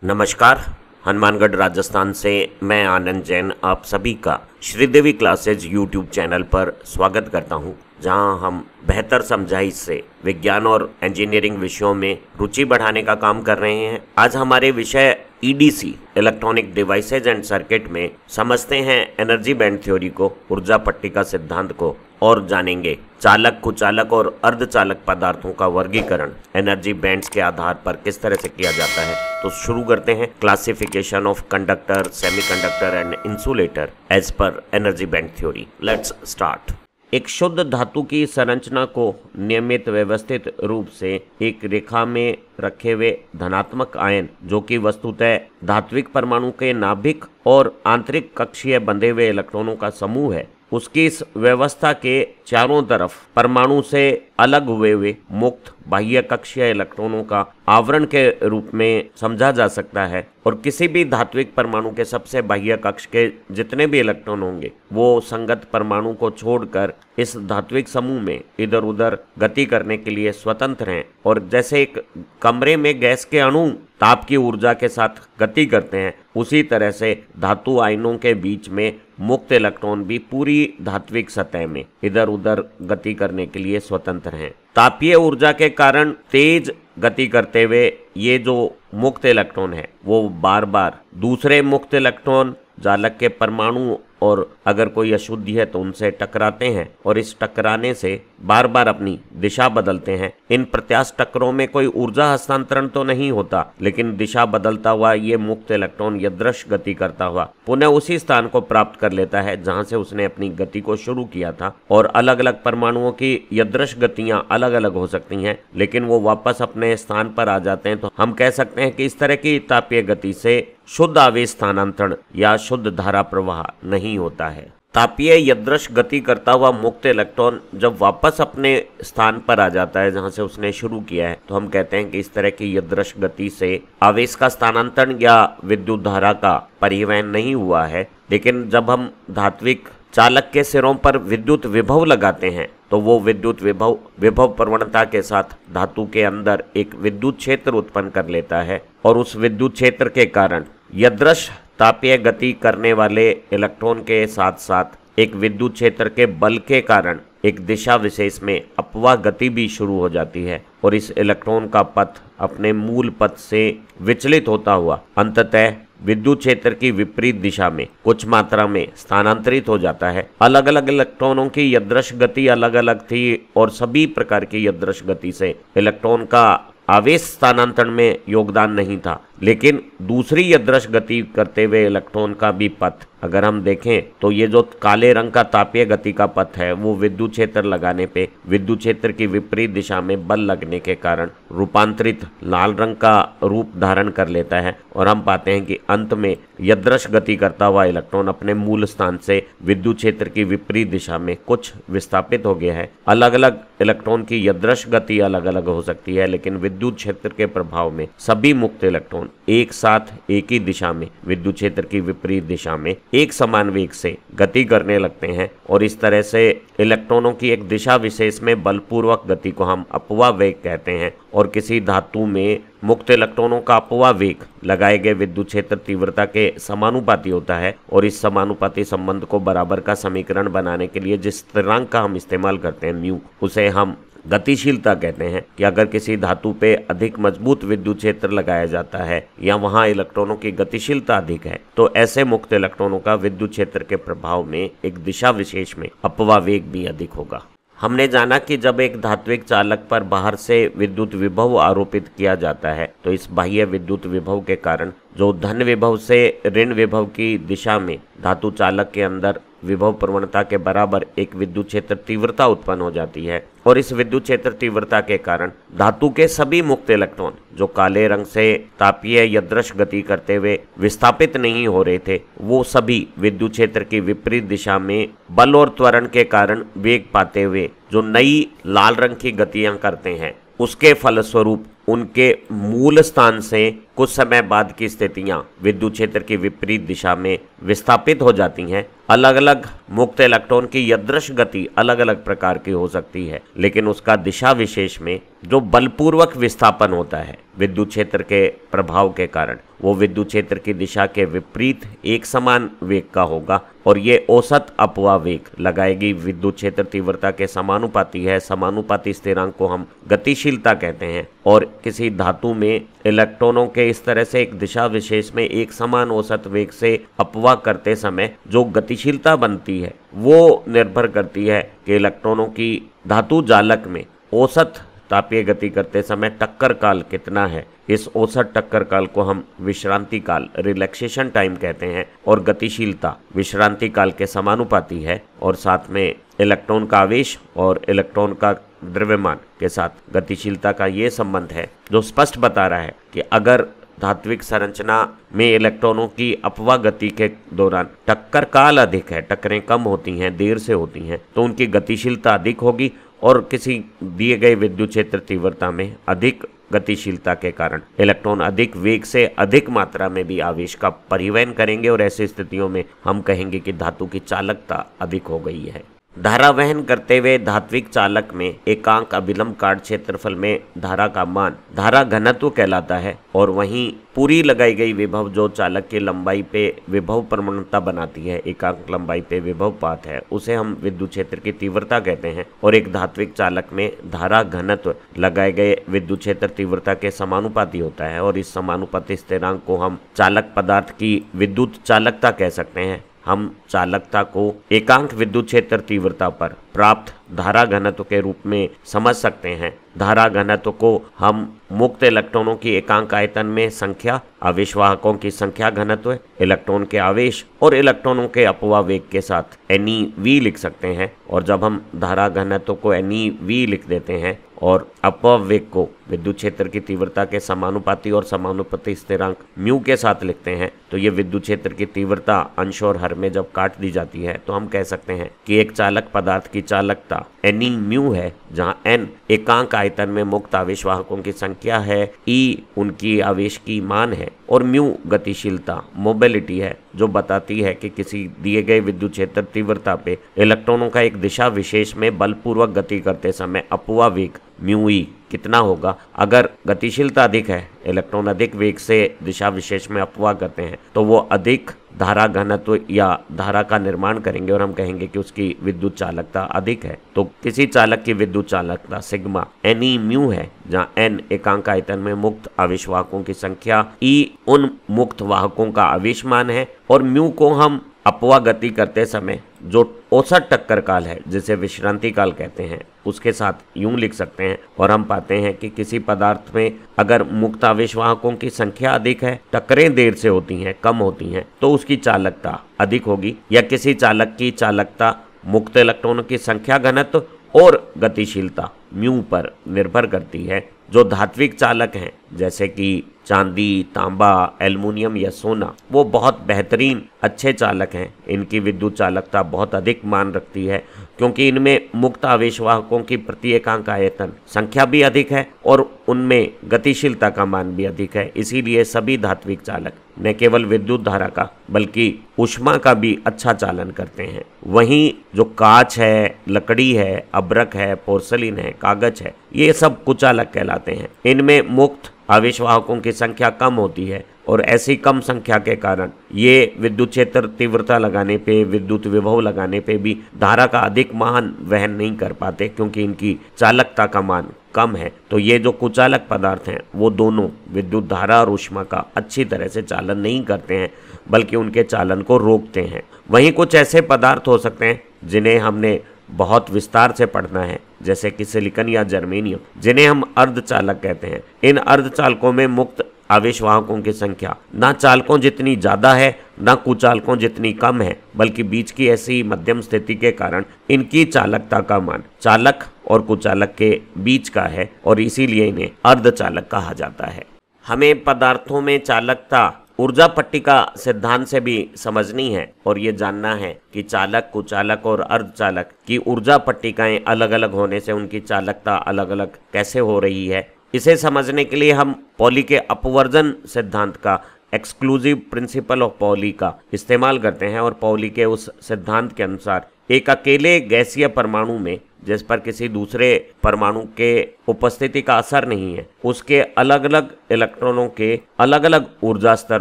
नमस्कार। हनुमानगढ़ राजस्थान से मैं आनंद जैन आप सभी का श्रीदेवी क्लासेज यूट्यूब चैनल पर स्वागत करता हूं, जहां हम बेहतर समझाइश से विज्ञान और इंजीनियरिंग विषयों में रुचि बढ़ाने का काम कर रहे हैं। आज हमारे विषय EDC electronic devices and circuit में समझते हैं एनर्जी बैंड थ्योरी को, ऊर्जा पट्टिका सिद्धांत को, और जानेंगे चालक, कुचालक और अर्धचालक पदार्थों का वर्गीकरण एनर्जी बैंड्स के आधार पर किस तरह से किया जाता है। तो शुरू करते हैं। Classification of conductor, semiconductor and insulator as per energy band theory. Let's start. एक शुद्ध धातु की संरचना को नियमित व्यवस्थित रूप से एक रेखा में रखे हुए धनात्मक आयन, जो कि वस्तुतः धात्विक परमाणु के नाभिक और आंतरिक कक्षीय बंधे हुए इलेक्ट्रॉनों का समूह है, उसकी इस व्यवस्था के चारों तरफ परमाणु से अलग हुए मुक्त बाह्य कक्षीय इलेक्ट्रॉनों का आवरण के रूप में समझा जा सकता है। और किसी भी धात्विक परमाणु के सबसे बाह्य कक्ष के जितने भी इलेक्ट्रॉन होंगे वो संगत परमाणु को छोड़कर इस धात्विक समूह में इधर उधर गति करने के लिए स्वतंत्र हैं। और जैसे एक कमरे में गैस के अणु ताप की ऊर्जा के साथ गति करते हैं, उसी तरह से धातु आयनों के बीच में मुक्त इलेक्ट्रॉन भी पूरी धात्विक सतह में इधर उधर गति करने के लिए स्वतंत्र हैं। तापीय ऊर्जा के कारण तेज गति करते हुए ये जो मुक्त इलेक्ट्रॉन है वो बार बार दूसरे मुक्त इलेक्ट्रॉन, जालक के परमाणु और अगर कोई अशुद्धि है तो उनसे टकराते हैं, और इस टकराने से बार बार अपनी दिशा बदलते हैं। इन प्रत्यास्थ टक्करों में कोई ऊर्जा हस्तांतरण तो नहीं होता, लेकिन दिशा बदलता हुआ ये मुक्त इलेक्ट्रॉन यदृश गति करता हुआ पुनः उसी स्थान को प्राप्त कर लेता है जहां से उसने अपनी गति को शुरू किया था। और अलग अलग परमाणुओं की यदृश गतियां अलग अलग हो सकती हैं, लेकिन वो वापस अपने स्थान पर आ जाते हैं। तो हम कह सकते हैं कि इस तरह की तापीय गति से शुद्ध आवेश स्थानांतरण या शुद्ध धारा प्रवाह नहीं होता है। तापीय यदृश गति करता हुआ मुक्त इलेक्ट्रॉन जब वापस अपने स्थान पर आ जाता है जहां से उसने शुरू किया है, तो हम कहते हैं कि इस तरह की यदृश गति से आवेश का स्थानांतरण या विद्युत धारा का परिवहन नहीं हुआ है। लेकिन जब हम धात्विक चालक के सिरों पर विद्युत विभव लगाते हैं तो वो विद्युत विभव प्रवणता के साथ धातु के अंदर एक विद्युत क्षेत्र उत्पन्न कर लेता है, और उस विद्युत क्षेत्र के कारण यदृश तापीय गति करने वाले इलेक्ट्रॉन के साथ साथ एक विद्युत क्षेत्र के बल के कारण एक दिशा विशेष में अपवाह गति भी शुरू हो जाती है, और इस इलेक्ट्रॉन का पथ अपने मूल पथ से विचलित होता हुआ अंततः विद्युत क्षेत्र की विपरीत दिशा में कुछ मात्रा में स्थानांतरित हो जाता है। अलग अलग इलेक्ट्रॉनों की यदृश गति अलग अलग थी, और सभी प्रकार की यदृश गति से इलेक्ट्रॉन का आवेश स्थानांतरण में योगदान नहीं था। लेकिन दूसरी यदृश गति करते हुए इलेक्ट्रॉन का भी पथ अगर हम देखें तो ये जो काले रंग का तापीय गति का पथ है वो विद्युत क्षेत्र लगाने पे विद्युत क्षेत्र की विपरीत दिशा में बल लगने के कारण रूपांतरित लाल रंग का रूप धारण कर लेता है, और हम पाते हैं कि अंत में यदृश गति करता हुआ इलेक्ट्रॉन अपने मूल स्थान से विद्युत क्षेत्र की विपरीत दिशा में कुछ विस्थापित हो गया है। अलग अलग इलेक्ट्रॉन की यदृश गति अलग अलग हो सकती है, लेकिन विद्युत क्षेत्र के प्रभाव में सभी मुक्त इलेक्ट्रॉन एक साथ एक ही दिशा में विद्युत क्षेत्र की विपरीत दिशा में एक समान वेग से गति करने लगते हैं, और इस तरह से इलेक्ट्रॉनों की एक दिशा विशेष में बलपूर्वक गति को हम अपवाह वेग कहते हैं। और किसी धातु में मुक्त इलेक्ट्रॉनों का अपवाह वेग लगाए गए विद्युत क्षेत्र तीव्रता के समानुपाती होता है, और इस समानुपाती संबंध को बराबर का समीकरण बनाने के लिए जिस स्थिरांक का हम इस्तेमाल करते हैं म्यू, उसे हम गतिशीलता कहते हैं। कि अगर किसी धातु पे अधिक मजबूत विद्युत क्षेत्र लगाया जाता है या वहां इलेक्ट्रॉनों की गतिशीलता अधिक है, तो ऐसे मुक्त इलेक्ट्रॉनों का विद्युत क्षेत्र के प्रभाव में एक दिशा विशेष में अपवाह वेग भी अधिक होगा। हमने जाना कि जब एक धात्विक चालक पर बाहर से विद्युत विभव आरोपित किया जाता है तो इस बाह्य विद्युत विभव के कारण जो धन विभव से ऋण विभव की दिशा में धातु चालक के अंदर विभव प्रवणता के बराबर एक विद्युत क्षेत्र तीव्रता उत्पन्न हो जाती है, और इस विद्युत क्षेत्र तीव्रता के कारण धातु के सभी मुक्त इलेक्ट्रॉन जो काले रंग से तापीय यदृश गति करते हुए विस्थापित नहीं हो रहे थे, वो सभी विद्युत क्षेत्र की विपरीत दिशा में बल और त्वरण के कारण वेग पाते हुए जो नई लाल रंग की गतियां करते हैं, उसके फलस्वरूप उनके मूल स्थान से कुछ समय बाद की स्थितियां विद्युत क्षेत्र की विपरीत दिशा में विस्थापित हो जाती हैं। अलग अलग मुक्त इलेक्ट्रॉन की यादृश गति अलग अलग प्रकार की हो सकती है, लेकिन उसका दिशा विशेष में जो बलपूर्वक विस्थापन होता है विद्युत क्षेत्र के प्रभाव के कारण, वो विद्युत क्षेत्र की दिशा के विपरीत एक समान वेग का होगा और ये औसत अपवाह वेग लगाएगी विद्युत क्षेत्र तीव्रता के समानुपाती है। समानुपाती स्थिरांक को हम गतिशीलता कहते हैं। और किसी धातु में इलेक्ट्रॉनों के इस तरह से एक दिशा विशेष में एक समान औसत वेग से अपवाह करते समय जो गतिशीलता बनती है वो निर्भर करती है कि इलेक्ट्रॉनों की धातु जालक में औसत तापीय गति करते समय टक्कर काल कितना है। इस औसत टक्कर काल को हम विश्रांति काल रिलैक्सेशन टाइम कहते हैं और गतिशीलता विश्रांति काल के समानुपाती है। और साथ में इलेक्ट्रॉन का आवेश और इलेक्ट्रॉन का द्रव्यमान के साथ गतिशीलता का ये संबंध है जो स्पष्ट बता रहा है कि अगर धात्विक संरचना में इलेक्ट्रॉनों की अपवाह गति के दौरान टक्कर काल अधिक है, टक्करें कम होती हैं, देर से होती हैं, तो उनकी गतिशीलता अधिक होगी और किसी दिए गए विद्युत क्षेत्र तीव्रता में अधिक गतिशीलता के कारण इलेक्ट्रॉन अधिक वेग से अधिक मात्रा में भी आवेश का परिवहन करेंगे और ऐसी स्थितियों में हम कहेंगे कि धातु की चालकता अधिक हो गई है। धारा वहन करते हुए धात्विक चालक में एकांक अभिलंब काट क्षेत्रफल में धारा का मान धारा घनत्व कहलाता है और वहीं पूरी लगाई गई विभव जो चालक की लंबाई पे विभव प्रवणता बनाती है, एकांक लंबाई पे विभव पात है, उसे हम विद्युत क्षेत्र की तीव्रता कहते हैं। और एक धात्विक चालक में धारा घनत्व लगाए गए विद्युत क्षेत्र तीव्रता के समानुपाती होता है और इस समानुपाती स्थिरांक को हम चालक पदार्थ की विद्युत चालकता कह सकते हैं। हम चालकता को एकांक विद्युत क्षेत्र तीव्रता पर प्राप्त धारा घनत्व के रूप में समझ सकते हैं। धारा घनत्व को हम मुक्त इलेक्ट्रॉनों की एकांक आयतन में संख्या, आवेशवाहकों की संख्या घनत्व, इलेक्ट्रॉन के आवेश और इलेक्ट्रॉनों के अपवाह वेग के साथ NeV लिख सकते हैं। और जब हम धारा घनत्व को NeV लिख देते हैं और अपवाह वेग को विद्युत क्षेत्र की तीव्रता के समानुपाती और समानुपाती स्थिरांक म्यू के साथ लिखते हैं, तो ये विद्युत क्षेत्र की तीव्रता अंश और हर में जब काट दी जाती है तो हम कह सकते हैं कि एक चालक पदार्थ की चालकता Ne म्यू है, जहाँ N एकांक आयतन में मुक्त आवेशवाहकों की संख्या है, E उनकी आवेश की मान है और म्यू गतिशीलता मोबिलिटी है जो बताती है कि किसी दिए गए विद्युत क्षेत्र तीव्रता पे इलेक्ट्रॉनों का एक दिशा विशेष में बलपूर्वक गति करते समय अपवाह वेग म्यू ई कितना होगा। अगर गतिशीलता अधिक है, इलेक्ट्रॉन अधिक वेग से दिशा विशेष में अपवाह करते हैं तो वो अधिक धारा घनत्व या धारा का निर्माण करेंगे और हम कहेंगे कि उसकी विद्युत चालकता अधिक है। तो किसी चालक की विद्युत चालकता सिग्मा Ne म्यू है, जहाँ N एकांक आयतन में मुक्त आवेशवाहकों की संख्या, E उन मुक्त वाहकों का आवेश मान है और म्यू को हम अपवाह गति करते समय जो औसत टक्कर काल है जिसे विश्रांति काल कहते हैं उसके साथ यूं लिख सकते हैं। और हम पाते हैं कि किसी पदार्थ में अगर मुक्त आवेशवाहकों की संख्या अधिक है, टक्करें देर से होती हैं, कम होती हैं, तो उसकी चालकता अधिक होगी। या किसी चालक की चालकता मुक्त इलेक्ट्रॉनों की संख्या घनत्व और गतिशीलता म्यू पर निर्भर करती है। जो धात्विक चालक हैं जैसे कि चांदी, तांबा, एल्युमिनियम या सोना, वो बहुत बेहतरीन अच्छे चालक हैं। इनकी विद्युत चालकता बहुत अधिक मान रखती है क्योंकि इनमें मुक्त आवेशवाहकों की प्रति एकांक आयतन संख्या भी अधिक है और उनमें गतिशीलता का मान भी अधिक है। इसीलिए सभी धात्विक चालक न केवल विद्युत धारा का बल्कि ऊष्मा का भी अच्छा चालन करते हैं। वहीं जो कांच है, लकड़ी है, अब्रक है, पोर्सलिन है, कागज है, ये सब कुचालक कहलाते हैं। इनमें मुक्त आवेशवाहकों की संख्या कम होती है और ऐसी कम संख्या के कारण ये विद्युत क्षेत्र तीव्रता लगाने पे, विद्युत विभव लगाने पे भी धारा का अधिक मान वहन नहीं कर पाते क्योंकि इनकी चालकता का मान कम है। तो ये जो कुचालक पदार्थ हैं वो दोनों विद्युत धारा और ऊष्मा का अच्छी तरह से चालन नहीं करते हैं बल्कि उनके चालन को रोकते हैं। वहीं कुछ ऐसे पदार्थ हो सकते हैं जिन्हें हमने बहुत विस्तार से पढ़ना है जैसे कि सिलिकॉन या जर्मेनियम, जिन्हें हम अर्धचालक कहते हैं। इन अर्धचालकों में मुक्त आवेशवाहकों की संख्या ना चालकों जितनी ज्यादा है ना कुचालकों जितनी कम है, बल्कि बीच की ऐसी मध्यम स्थिति के कारण इनकी चालकता का मान चालक और कुचालक के बीच का है और इसीलिए इन्हें अर्धचालक कहा जाता है। हमें पदार्थों में चालकता ऊर्जा पट्टिका सिद्धांत से भी समझनी है और ये जानना है कि चालक, कुचालक और अर्धचालक की ऊर्जा पट्टिकाएं अलग अलग होने से उनकी चालकता अलग अलग कैसे हो रही है। इसे समझने के लिए हम पॉली के अपवर्जन सिद्धांत का, एक्सक्लूसिव प्रिंसिपल ऑफ पॉली का इस्तेमाल करते हैं। और पॉली के उस सिद्धांत के अनुसार एक अकेले गैसीय परमाणु में, जिस पर किसी दूसरे परमाणु के उपस्थिति का असर नहीं है, उसके अलग अलग इलेक्ट्रॉनों के अलग अलग ऊर्जा स्तर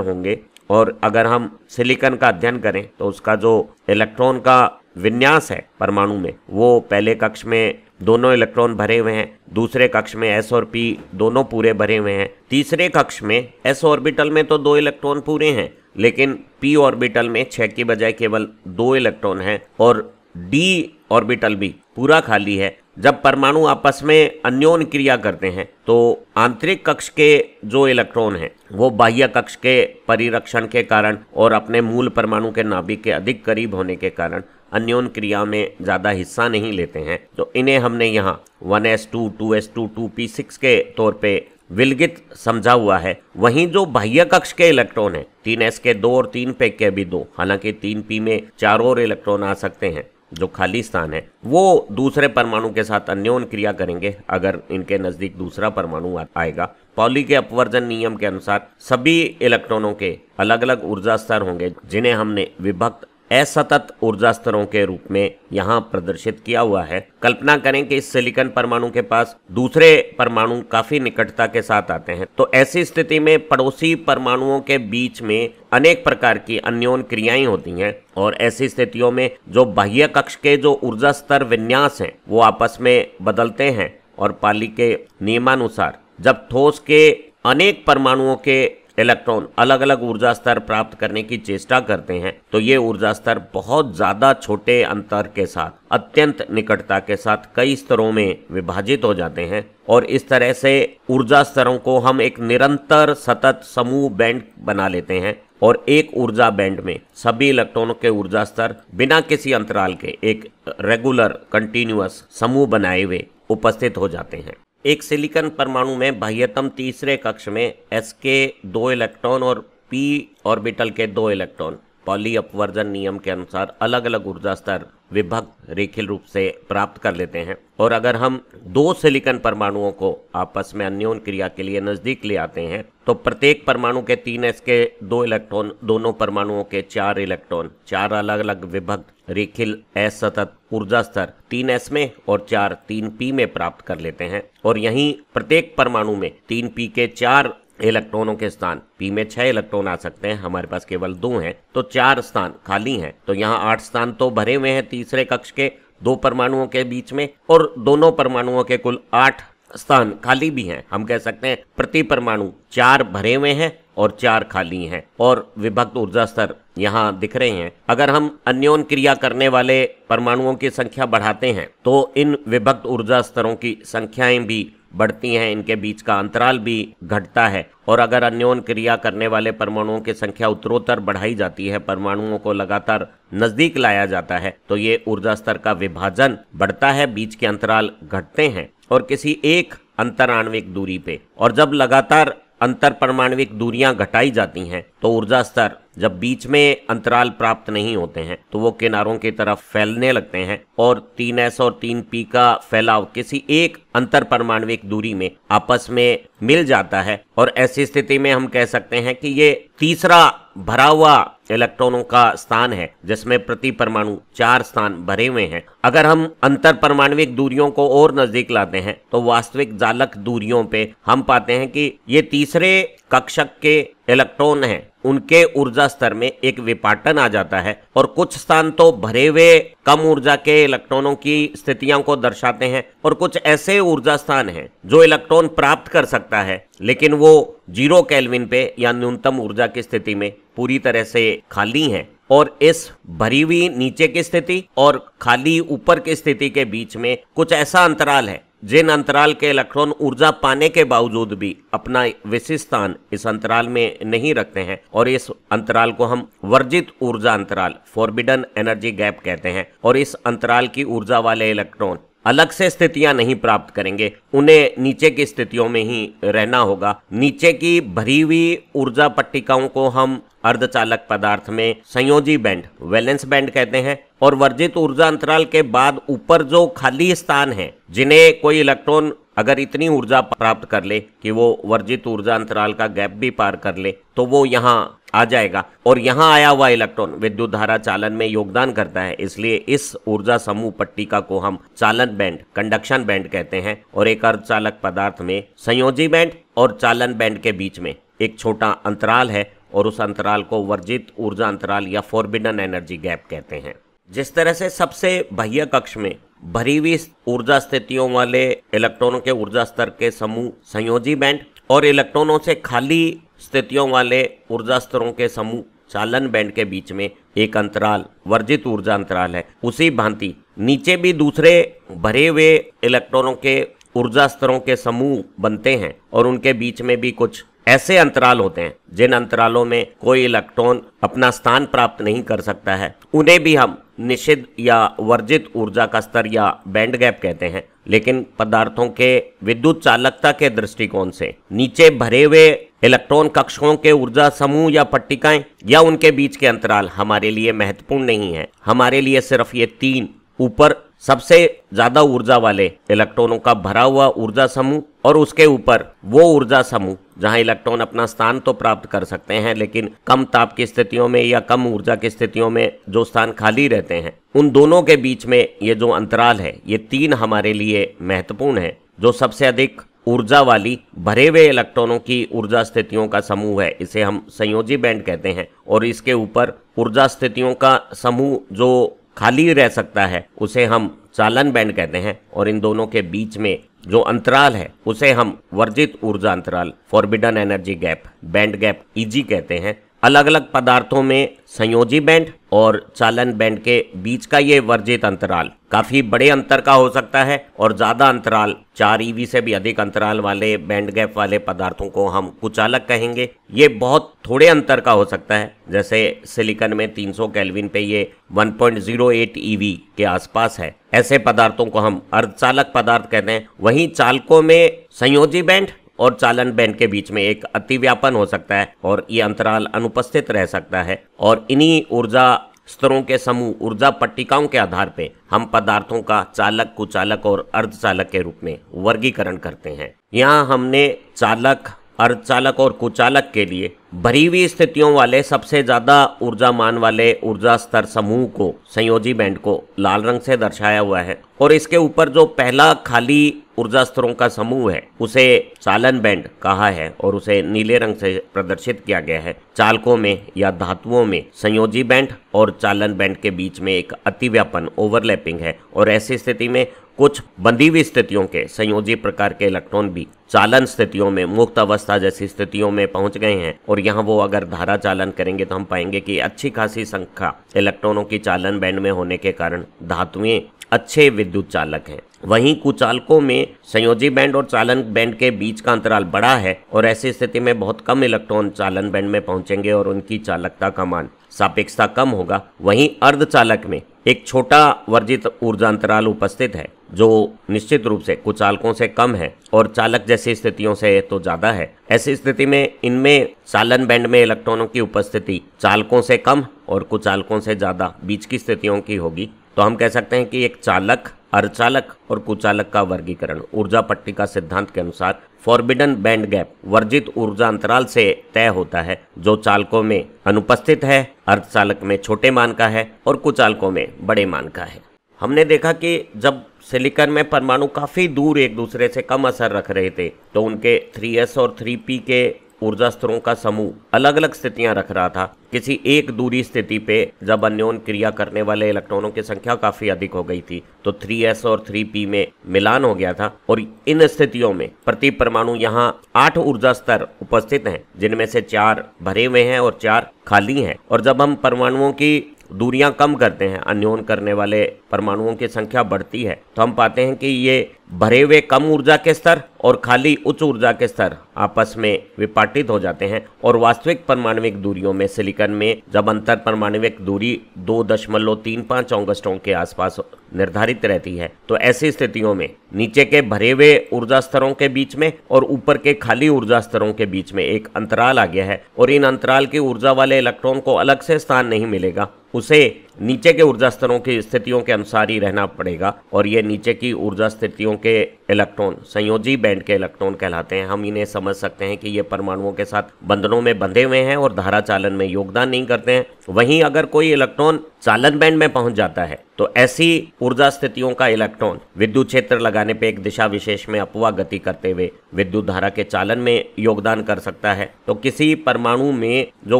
होंगे। और अगर हम सिलिकॉन का अध्ययन करें तो उसका जो इलेक्ट्रॉन का विन्यास है परमाणु में, वो पहले कक्ष में दोनों इलेक्ट्रॉन भरे हुए हैं, दूसरे कक्ष में s और p दोनों पूरे भरे हुए हैं, तीसरे कक्ष में s ऑर्बिटल में तो 2 इलेक्ट्रॉन पूरे हैं, लेकिन p ऑर्बिटल में 6 की बजाय केवल 2 इलेक्ट्रॉन हैं, और d ऑर्बिटल भी पूरा खाली है। जब परमाणु आपस में अन्योन क्रिया करते हैं तो आंतरिक कक्ष के जो इलेक्ट्रॉन हैं वो बाह्य कक्ष के परिरक्षण के कारण और अपने मूल परमाणु के नाभिक के अधिक करीब होने के कारण अन्योन क्रिया में ज़्यादा हिस्सा नहीं लेते हैं। तो इन्हें हमने यहाँ 1s2, 2s2, 2p6 के तौर पे विलगित समझा हुआ है। वहीं जो बाह्य कक्ष के इलेक्ट्रॉन हैं, 3s के 2 और 3p के भी 2, हालांकि 3p में 4 और इलेक्ट्रॉन आ सकते हैं, जो खाली स्थान है, वो दूसरे परमाणु के साथ अन्योन क्रिया करेंगे अगर इनके नजदीक दूसरा परमाणु आएगा। पॉली के अपवर्जन नियम के अनुसार सभी इलेक्ट्रॉनों के अलग अलग ऊर्जा स्तर होंगे, जिन्हें हमने विभक्त असतत ऊर्जा स्तरों के रूप में यहाँ प्रदर्शित किया हुआ है। कल्पना करें कि इस सिलिकॉन परमाणु के पास दूसरे परमाणु काफी निकटता के साथ आते हैं, तो ऐसी स्थिति में पड़ोसी परमाणुओं के बीच में अनेक प्रकार की अन्योन क्रियाएं होती हैं। और ऐसी स्थितियों में जो बाह्य कक्ष के जो ऊर्जा स्तर विन्यास हैं वो आपस में बदलते हैं। और पाली के नियमानुसार जब ठोस के अनेक परमाणुओं के इलेक्ट्रॉन अलग अलग ऊर्जा स्तर प्राप्त करने की चेष्टा करते हैं तो ये ऊर्जा स्तर बहुत ज्यादा छोटे अंतर के साथ, अत्यंत निकटता के साथ कई स्तरों में विभाजित हो जाते हैं। और इस तरह से ऊर्जा स्तरों को हम एक निरंतर सतत समूह बैंड बना लेते हैं। और एक ऊर्जा बैंड में सभी इलेक्ट्रॉनों के ऊर्जा स्तर बिना किसी अंतराल के एक रेगुलर कंटिन्यूअस समूह बनाए हुए उपस्थित हो जाते हैं। एक सिलिकॉन परमाणु में बाह्यतम तीसरे कक्ष में s के 2 इलेक्ट्रॉन और p ऑर्बिटल के 2 इलेक्ट्रॉन पॉली अपवर्जन नियम के अनुसार अलग अलग ऊर्जा स्तर विभक्त रेखीय रूप से प्राप्त कर लेते हैं। और अगर हम 2 सिलिकॉन परमाणुओं को आपस में अन्योन क्रिया के लिए नजदीक ले आते हैं तो प्रत्येक परमाणु के 3s के 2 इलेक्ट्रॉन, दोनों परमाणुओं के 4 इलेक्ट्रॉन, 4 अलग अलग विभक्त रेखीय असतत ऊर्जा स्तर 3s में और 4 3p में प्राप्त कर लेते हैं। और यहीं प्रत्येक परमाणु में 3p के 4 इलेक्ट्रॉनों के स्थान, p में 6 इलेक्ट्रॉन आ सकते हैं, हमारे पास केवल 2 हैं, तो 4 स्थान खाली हैं। तो यहाँ 8 स्थान तो भरे हुए हैं तीसरे कक्ष के 2 परमाणुओं के बीच में, और दोनों परमाणुओं के कुल 8 स्थान खाली भी हैं। हम कह सकते हैं प्रति परमाणु 4 भरे हुए हैं और 4 खाली हैं। और विभक्त ऊर्जा स्तर यहाँ दिख रहे हैं। अगर हम अन्योन क्रिया करने वाले परमाणुओं की संख्या बढ़ाते हैं तो इन विभक्त ऊर्जा स्तरों की संख्याएं भी बढ़ती हैं, इनके बीच का अंतराल भी घटता है। और अगर अन्योन क्रिया करने वाले परमाणुओं की संख्या उत्तरोत्तर बढ़ाई जाती है, परमाणुओं को लगातार नजदीक लाया जाता है, तो ये ऊर्जा स्तर का विभाजन बढ़ता है, बीच के अंतराल घटते हैं और किसी एक अंतराण्विक दूरी पे। और जब लगातार अंतर परमाणविक दूरियां घटाई जाती हैं तो ऊर्जा स्तर जब बीच में अंतराल प्राप्त नहीं होते हैं तो वो किनारों की तरफ फैलने लगते हैं और 3s और 3p का फैलाव किसी एक अंतर परमाणविक दूरी में आपस में मिल जाता है। और ऐसी स्थिति में हम कह सकते हैं कि ये तीसरा भरा हुआ इलेक्ट्रॉनों का स्थान है जिसमें प्रति परमाणु 4 स्थान भरे हुए हैं। अगर हम अंतर परमाणविक दूरियों को और नजदीक लाते हैं तो वास्तविक जालक दूरियों पे हम पाते हैं कि ये तीसरे कक्षक के इलेक्ट्रॉन हैं, उनके ऊर्जा स्तर में एक विपाटन आ जाता है और कुछ स्थान तो भरे हुए कम ऊर्जा के इलेक्ट्रॉनों की स्थितियों को दर्शाते हैं और कुछ ऐसे ऊर्जा स्थान हैं जो इलेक्ट्रॉन प्राप्त कर सकता है लेकिन वो 0 केल्विन पे या न्यूनतम ऊर्जा की स्थिति में पूरी तरह से खाली हैं। और इस भरी हुई नीचे की स्थिति और खाली ऊपर की स्थिति के बीच में कुछ ऐसा अंतराल है जिन अंतराल के इलेक्ट्रॉन ऊर्जा पाने के बावजूद भी अपना विशिष्ट स्थान इस अंतराल में नहीं रखते हैं और इस अंतराल को हम वर्जित ऊर्जा अंतराल, फॉरबिडन एनर्जी गैप कहते हैं। और इस अंतराल की ऊर्जा वाले इलेक्ट्रॉन अलग से स्थितियां नहीं प्राप्त करेंगे, उन्हें नीचे की स्थितियों में ही रहना होगा। नीचे की भरी हुई ऊर्जा पट्टिकाओं को हम अर्धचालक पदार्थ में संयोजी बैंड, वैलेंस बैंड कहते हैं। और वर्जित ऊर्जा अंतराल के बाद ऊपर जो खाली स्थान है जिन्हें कोई इलेक्ट्रॉन अगर इतनी ऊर्जा प्राप्त कर ले कि वो वर्जित ऊर्जा अंतराल का गैप भी पार कर ले तो वो यहाँ आ जाएगा और यहाँ आया हुआ इलेक्ट्रॉन विद्युत धारा चालन में योगदान करता है। इसलिए इस ऊर्जा समूह पट्टिका को हम चालन बैंड, कंडक्शन बैंड कहते हैं। और एक अर्धचालक पदार्थ में संयोजी बैंड और चालन बैंड के बीच में एक छोटा अंतराल है और उस अंतराल को वर्जित ऊर्जा अंतराल या फॉरबिडन एनर्जी गैप कहते हैं। जिस तरह से सबसे बाह्य कक्ष में भरी हुई ऊर्जा स्थितियों वाले इलेक्ट्रॉनों के ऊर्जा स्तर के समूह संयोजी बैंड और इलेक्ट्रॉनों से खाली स्थितियों वाले ऊर्जा स्तरों के समूह चालन बैंड के बीच में एक अंतराल वर्जित ऊर्जा अंतराल है, उसी भांति नीचे भी दूसरे भरे हुए इलेक्ट्रॉनों के ऊर्जा स्तरों के समूह बनते हैं और उनके बीच में भी कुछ ऐसे अंतराल होते हैं जिन अंतरालों में कोई इलेक्ट्रॉन अपना स्थान प्राप्त नहीं कर सकता है। उन्हें भी हम निषिद्ध या वर्जित ऊर्जा का स्तर या बैंड गैप कहते हैं। लेकिन पदार्थों के विद्युत चालकता के दृष्टिकोण से नीचे भरे हुए इलेक्ट्रॉन कक्षों के ऊर्जा समूह या पट्टिकाएं या उनके बीच के अंतराल हमारे लिए महत्वपूर्ण नहीं है। हमारे लिए सिर्फ ये तीन ऊपर सबसे ज्यादा ऊर्जा वाले इलेक्ट्रॉनों का भरा हुआ ऊर्जा समूह और उसके ऊपर वो ऊर्जा समूह जहां इलेक्ट्रॉन अपना स्थान तो प्राप्त कर सकते हैं लेकिन कम ताप की स्थितियों में या कम ऊर्जा की स्थितियों में जो स्थान खाली रहते हैं, उन दोनों के बीच में ये जो अंतराल है, ये तीन हमारे लिए महत्वपूर्ण है। जो सबसे अधिक ऊर्जा वाली भरे हुए इलेक्ट्रॉनों की ऊर्जा स्थितियों का समूह है, इसे हम संयोजी बैंड कहते हैं। और इसके ऊपर ऊर्जा स्थितियों का समूह जो खाली रह सकता है उसे हम चालन बैंड कहते हैं। और इन दोनों के बीच में जो अंतराल है उसे हम वर्जित ऊर्जा अंतराल forbidden energy gap, band gap easy कहते हैं। अलग अलग पदार्थों में संयोजी बैंड और चालन बैंड के बीच का ये वर्जित अंतराल काफी बड़े अंतर का हो सकता है और ज्यादा अंतराल 4 eV से भी अधिक अंतराल वाले बैंड गैप वाले पदार्थों को हम कुचालक कहेंगे। ये बहुत थोड़े अंतर का हो सकता है, जैसे सिलिकॉन में 300 केल्विन पे ये 1.08 eV के आसपास है। ऐसे पदार्थों को हम अर्धचालक पदार्थ कहते हैं। वहीं चालकों में संयोजी बैंड और चालन बैंड के बीच में एक अतिव्यापन हो सकता है और ये अंतराल अनुपस्थित रह सकता है। और इन्हीं ऊर्जा स्तरों के समूह, ऊर्जा पट्टिकाओं के आधार पे हम पदार्थों का चालक, कुचालक और अर्धचालक के रूप में वर्गीकरण करते हैं। यहाँ हमने चालक, अर्धचालक और कुचालक के लिए भरी हुई स्थितियों वाले सबसे ज्यादा ऊर्जा मान वाले ऊर्जा स्तर समूह को, संयोजी बैंड को लाल रंग से दर्शाया हुआ है और इसके ऊपर जो पहला खाली ऊर्जा स्तरों का समूह है उसे चालन बैंड कहा है और उसे नीले रंग से प्रदर्शित किया गया है। चालकों में या धातुओं में संयोजी बैंड और चालन बैंड के बीच में एक अतिव्यापन, ओवरलैपिंग है और ऐसी स्थिति में कुछ बंधी हुई स्थितियों के संयोजी प्रकार के इलेक्ट्रॉन भी चालन स्थितियों में, मुक्त अवस्था जैसी स्थितियों में पहुंच गए हैं और यहाँ वो अगर धारा चालन करेंगे तो हम पाएंगे कि अच्छी खासी संख्या इलेक्ट्रॉनों की चालन बैंड में होने के कारण धातुएं अच्छे विद्युत चालक हैं। वहीं कुचालकों में संयोजी बैंड और चालन बैंड के बीच का अंतराल बड़ा है और ऐसी स्थिति में बहुत कम इलेक्ट्रॉन चालन बैंड में पहुंचेंगे और उनकी चालकता का मान, सापेक्षता कम होगा। वहीं अर्धचालक में एक छोटा वर्जित ऊर्जा अंतराल उपस्थित है जो निश्चित रूप से कुचालकों से कम है और चालक जैसी स्थितियों से तो ज्यादा है। ऐसी स्थिति में इनमें चालन बैंड में इलेक्ट्रॉनों की उपस्थिति चालकों से कम और कुचालकों से ज्यादा बीच की स्थितियों की होगी। तो हम कह सकते हैं कि एक चालक, अर्धचालक और कुचालक का वर्गीकरण ऊर्जा पट्टिका सिद्धांत के अनुसार फॉरबिडन बैंड गैप वर्जित ऊर्जा अंतराल से तय होता है, जो चालकों में अनुपस्थित है, अर्धचालक में छोटे मान का है और कुचालकों में बड़े मान का है। हमने देखा कि जब सिलिकॉन में परमाणु काफी दूर एक दूसरे से कम असर रख रहे थे तो उनके 3s और 3p के ऊर्जा स्तरों का समूह अलग अलग स्थितियां रख रहा था। किसी एक दूरी स्थिति पे जब अन्योन क्रिया करने वाले इलेक्ट्रॉनों की संख्या काफी अधिक हो गई थी तो 3s और 3p में मिलान हो गया था और इन स्थितियों में प्रति परमाणु यहाँ 8 ऊर्जा स्तर उपस्थित हैं, जिनमें से 4 भरे हुए हैं और 4 खाली हैं। और जब हम परमाणुओं की दूरियां कम करते हैं, अन्योन करने वाले परमाणुओं की संख्या बढ़ती है, तो हम पाते हैं कि ये भरे हुए कम ऊर्जा के स्तर और खाली उच्च ऊर्जा के स्तर आपस में विपाटित हो जाते हैं और वास्तविक परमाणविक दूरियों में सिलिकॉन में जब अंतर परमाणविक दूरी 2.35 एंगस्ट्रॉम के आसपास निर्धारित रहती है तो ऐसी स्थितियों में नीचे के भरे हुए ऊर्जा स्तरों के बीच में और ऊपर के खाली ऊर्जा स्तरों के बीच में एक अंतराल आ गया है और इन अंतराल की ऊर्जा वाले इलेक्ट्रॉन को अलग से स्थान नहीं मिलेगा, उसे नीचे के ऊर्जा स्तरों की स्थितियों के अनुसार ही रहना पड़ेगा और ये नीचे की ऊर्जा स्थितियों के इलेक्ट्रॉन संयोजी बैंड के इलेक्ट्रॉन कहलाते हैं। हम इन्हें समझ सकते हैं कि ये परमाणुओं के साथ बंधनों में बंधे हुए हैं और धारा चालन में योगदान नहीं करते हैं। वहीं अगर कोई इलेक्ट्रॉन चालन बैंड में पहुंच जाता है तो ऐसी ऊर्जा स्थितियों का इलेक्ट्रॉन विद्युत क्षेत्र लगाने पे एक दिशा विशेष में अपवाह गति करते हुए विद्युत धारा के चालन में योगदान कर सकता है। तो किसी परमाणु में जो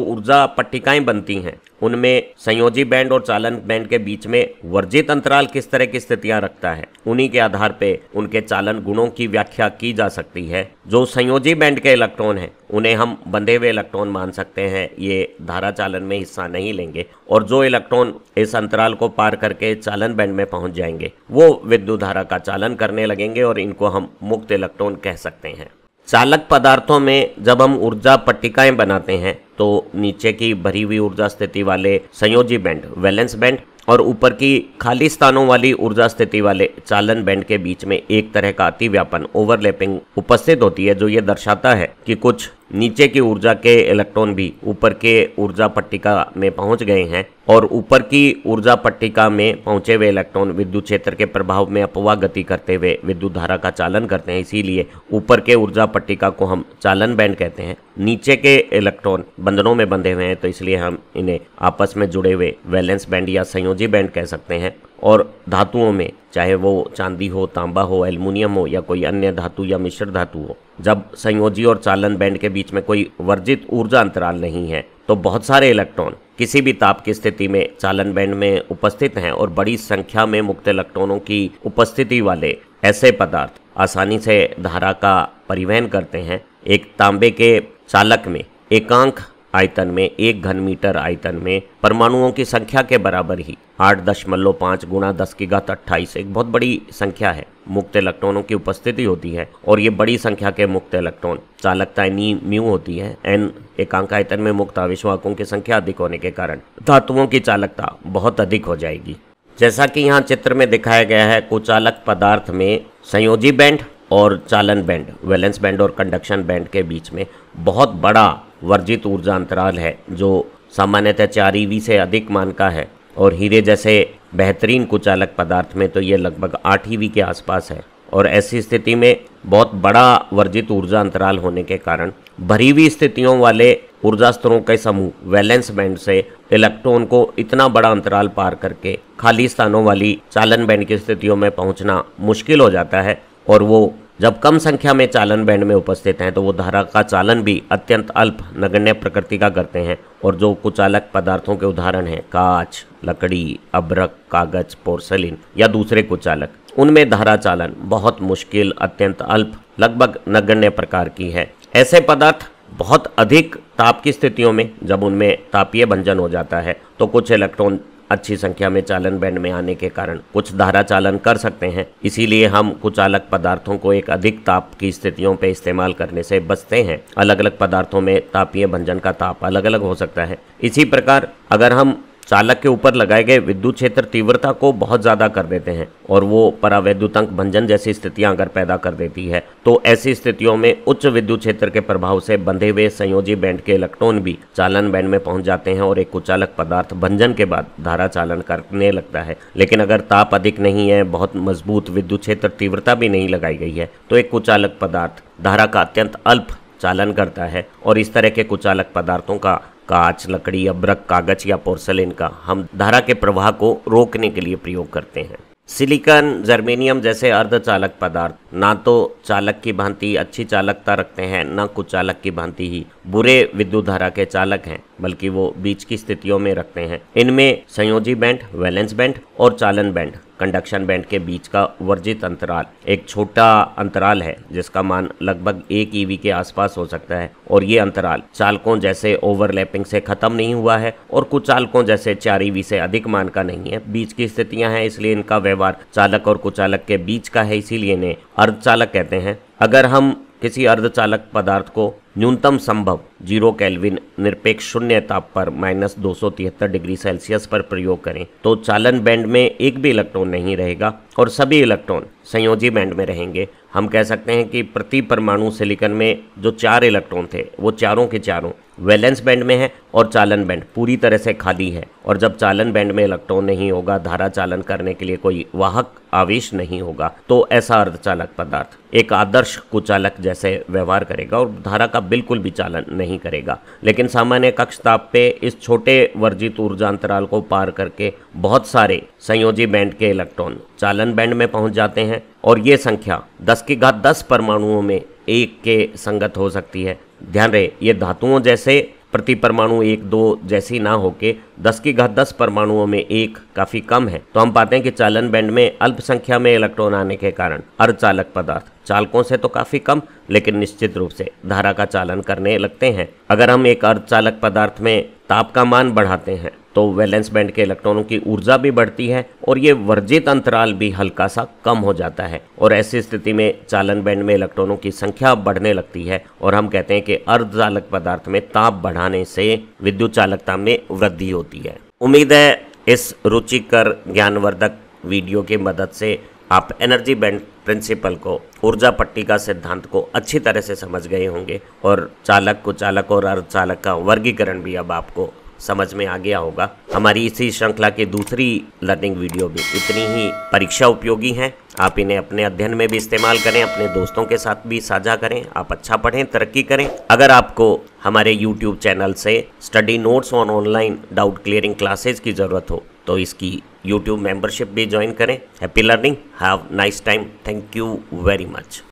ऊर्जा पट्टिकाएं बनती हैं उनमें संयोजी बैंड और चालन बैंड के बीच में वर्जित अंतराल किस तरह की स्थितियां रखता है, उन्हीं के आधार पे उनके चालन गुणों की व्याख्या की जा सकती है। जो संयोजी बैंड के इलेक्ट्रॉन हैं उन्हें हम बंधे हुए इलेक्ट्रॉन मान सकते हैं, ये धारा चालन में हिस्सा नहीं लेंगे, और जो इलेक्ट्रॉन इस अंतराल को पार करके चालन बैंड में पहुंच जाएंगे वो विद्युत धारा का चालन करने लगेंगे और इनको हम मुक्त इलेक्ट्रॉन कह सकते हैं। चालक पदार्थों में जब हम ऊर्जा पट्टिकाएं बनाते हैं तो नीचे की भरी हुई ऊर्जा स्थिति वाले संयोजी बैंड वैलेंस बैंड और ऊपर की खाली स्थानों वाली ऊर्जा स्थिति वाले चालन बैंड के बीच में एक तरह का अतिव्यापन ओवरलैपिंग उपस्थित होती है, जो ये दर्शाता है कि कुछ नीचे की ऊर्जा के इलेक्ट्रॉन भी ऊपर के ऊर्जा पट्टिका में पहुंच गए हैं और ऊपर की ऊर्जा पट्टिका में पहुंचे हुए इलेक्ट्रॉन विद्युत क्षेत्र के प्रभाव में अपवाह गति करते हुए विद्युत धारा का चालन करते हैं। इसीलिए ऊपर के ऊर्जा पट्टिका को हम चालन बैंड कहते हैं। नीचे के इलेक्ट्रॉन बंधनों में बंधे हुए हैं तो इसलिए हम इन्हें आपस में जुड़े हुए वैलेंस बैंड या संयोजी बैंड कह सकते हैं। और धातुओं में चाहे वो चांदी हो, तांबा हो, एल्युमिनियम हो या कोई अन्य धातु या मिश्र धातु हो, जब संयोजी और चालन बैंड के बीच में कोई वर्जित ऊर्जा अंतराल नहीं है तो बहुत सारे इलेक्ट्रॉन किसी भी ताप की स्थिति में चालन बैंड में उपस्थित हैं और बड़ी संख्या में मुक्त इलेक्ट्रॉनों की उपस्थिति वाले ऐसे पदार्थ आसानी से धारा का परिवहन करते हैं। एक तांबे के चालक में एकांक आयतन में 1 घन मीटर आयतन में परमाणुओं की संख्या के बराबर ही 8.5 गुणा 10⁻28 एक बहुत बड़ी संख्या है मुक्त इलेक्ट्रॉनों की उपस्थिति होती है और ये बड़ी संख्या के मुक्त इलेक्ट्रॉन चालकता नी म्यू होती है। n एकांक आयतन में मुक्त आवेशवाहकों की संख्या अधिक होने के कारण धातुओं की चालकता बहुत अधिक हो जाएगी। जैसा कि यहाँ चित्र में दिखाया गया है, कुचालक पदार्थ में संयोजी बैंड और चालन बैंड वैलेंस बैंड और कंडक्शन बैंड के बीच में बहुत बड़ा वर्जित ऊर्जा अंतराल है जो सामान्यतः 4 eV से अधिक मान का है और हीरे जैसे बेहतरीन कुचालक पदार्थ में तो ये लगभग 8 eV के आसपास है। और ऐसी स्थिति में बहुत बड़ा वर्जित ऊर्जा अंतराल होने के कारण भरी हुई स्थितियों वाले ऊर्जा स्तरों के समूह वैलेंस बैंड से इलेक्ट्रॉन को इतना बड़ा अंतराल पार करके खाली स्थानों वाली चालन बैंड की स्थितियों में पहुंचना मुश्किल हो जाता है और वो जब कम संख्या में चालन बैंड में उपस्थित हैं तो वो धारा का चालन भी अत्यंत अल्प नगण्य प्रकृति का करते हैं। और जो कुचालक पदार्थों के उदाहरण हैं कांच, लकड़ी, अभ्रक, कागज, पोर्सेलिन या दूसरे कुचालक, उनमें धारा चालन बहुत मुश्किल, अत्यंत अल्प, लगभग नगण्य प्रकार की है। ऐसे पदार्थ बहुत अधिक ताप की स्थितियों में जब उनमें तापीय भंजन हो जाता है तो कुछ इलेक्ट्रॉन अच्छी संख्या में चालन बैंड में आने के कारण कुछ धारा चालन कर सकते हैं। इसीलिए हम कुचालक पदार्थों को एक अधिक ताप की स्थितियों पे इस्तेमाल करने से बचते हैं। अलग अलग पदार्थों में तापीय भंजन का ताप अलग अलग हो सकता है। इसी प्रकार अगर हम चालक के ऊपर लगाए गए विद्युत क्षेत्र तीव्रता को बहुत ज़्यादा कर देते हैं और वो परावैद्युतंक भंजन जैसी स्थितियां अगर पैदा कर देती है तो ऐसी स्थितियों में उच्च विद्युत क्षेत्र के प्रभाव से बंधे हुए संयोजी बैंड के इलेक्ट्रॉन भी चालन बैंड में पहुंच जाते हैं और एक कुचालक पदार्थ भंजन के बाद धारा चालन करने लगता है। लेकिन अगर ताप अधिक नहीं है, बहुत मजबूत विद्युत क्षेत्र तीव्रता भी नहीं लगाई गई है तो एक कुचालक पदार्थ धारा का अत्यंत अल्प चालन करता है। और इस तरह के कुचालक पदार्थों का कांच, लकड़ी, अभ्रक, कागज या पोर्सेलिन का हम धारा के प्रवाह को रोकने के लिए प्रयोग करते हैं। सिलिकॉन, जर्मेनियम जैसे अर्धचालक पदार्थ ना तो चालक की भांति अच्छी चालकता रखते हैं, ना कुचालक की भांति ही बुरे विद्युत धारा के चालक हैं, बल्कि वो बीच की स्थितियों में रखते हैं। इनमें संयोजी बैंड, वैलेंस बैंड और चालन बैंड कंडक्शन बैंड के बीच का वर्जित अंतराल एक छोटा अंतराल है जिसका मान लगभग 1 eV के आसपास हो सकता है। और ये अंतराल चालकों जैसे ओवरलैपिंग से खत्म नहीं हुआ है और कुचालकों जैसे 4 eV से अधिक मान का नहीं है। बीच की स्थितियां हैं, इसलिए इनका व्यवहार चालक और कुचालक के बीच का है, इसीलिए इन्हें अर्धचालक कहते हैं। अगर हम किसी अर्धचालक पदार्थ को न्यूनतम संभव 0 केल्विन निरपेक्ष शून्य ताप पर -273 डिग्री सेल्सियस पर प्रयोग करें तो चालन बैंड में एक भी इलेक्ट्रॉन नहीं रहेगा और सभी इलेक्ट्रॉन संयोजी बैंड में रहेंगे। हम कह सकते हैं कि प्रति परमाणु सिलिकॉन में जो 4 इलेक्ट्रॉन थे वो चारों के चारों वैलेंस बैंड में है और चालन बैंड पूरी तरह से खाली है। और जब चालन बैंड में इलेक्ट्रॉन नहीं होगा, धारा चालन करने के लिए कोई वाहक आवेश नहीं होगा, तो ऐसा अर्धचालक पदार्थ एक आदर्श कुचालक जैसे व्यवहार करेगा और धारा का बिल्कुल भी चालन नहीं करेगा। लेकिन सामान्य कक्ष ताप पे इस छोटे वर्जित ऊर्जा अंतराल को पार करके बहुत सारे संयोजी बैंड के इलेक्ट्रॉन चालन बैंड में पहुंच जाते हैं और ये संख्या 10⁻10 परमाणुओं में एक के संगत हो सकती है। ध्यान रहे, ये धातुओं जैसे प्रति परमाणु 1-2 जैसी ना होके 10⁻10 परमाणुओं में एक काफी कम है। तो हम पाते हैं कि चालन बैंड में अल्प संख्या में इलेक्ट्रॉन आने के कारण अर्धचालक पदार्थ चालकों से तो काफी कम लेकिन निश्चित रूप से धारा का चालन करने लगते हैं। अगर हम एक अर्धचालक पदार्थ में ताप का मान बढ़ाते हैं तो वैलेंस बैंड के इलेक्ट्रॉनों की ऊर्जा भी बढ़ती है और ये वर्जित अंतराल भी हल्का सा कम हो जाता है और ऐसी स्थिति में चालन बैंड में इलेक्ट्रॉनों की संख्या बढ़ने लगती है और हम कहते हैं कि अर्धचालक पदार्थ में ताप बढ़ाने से विद्युत चालकता में वृद्धि होती है। उम्मीद है इस रुचिकर ज्ञानवर्धक वीडियो की मदद से आप एनर्जी बैंड प्रिंसिपल को, ऊर्जा पट्टिका सिद्धांत को अच्छी तरह से समझ गए होंगे और चालक, कुचालक और अर्धचालक का वर्गीकरण भी अब आपको समझ में आ गया होगा। हमारी इसी श्रृंखला की दूसरी लर्निंग वीडियो भी इतनी ही परीक्षा उपयोगी हैं। आप इन्हें अपने अध्ययन में भी इस्तेमाल करें, अपने दोस्तों के साथ भी साझा करें। आप अच्छा पढ़ें, तरक्की करें। अगर आपको हमारे YouTube चैनल से स्टडी नोट्स और ऑनलाइन डाउट क्लियरिंग क्लासेज की ज़रूरत हो तो इसकी YouTube मेंबरशिप भी ज्वाइन करें। Happy learning, have nice time, thank you very much.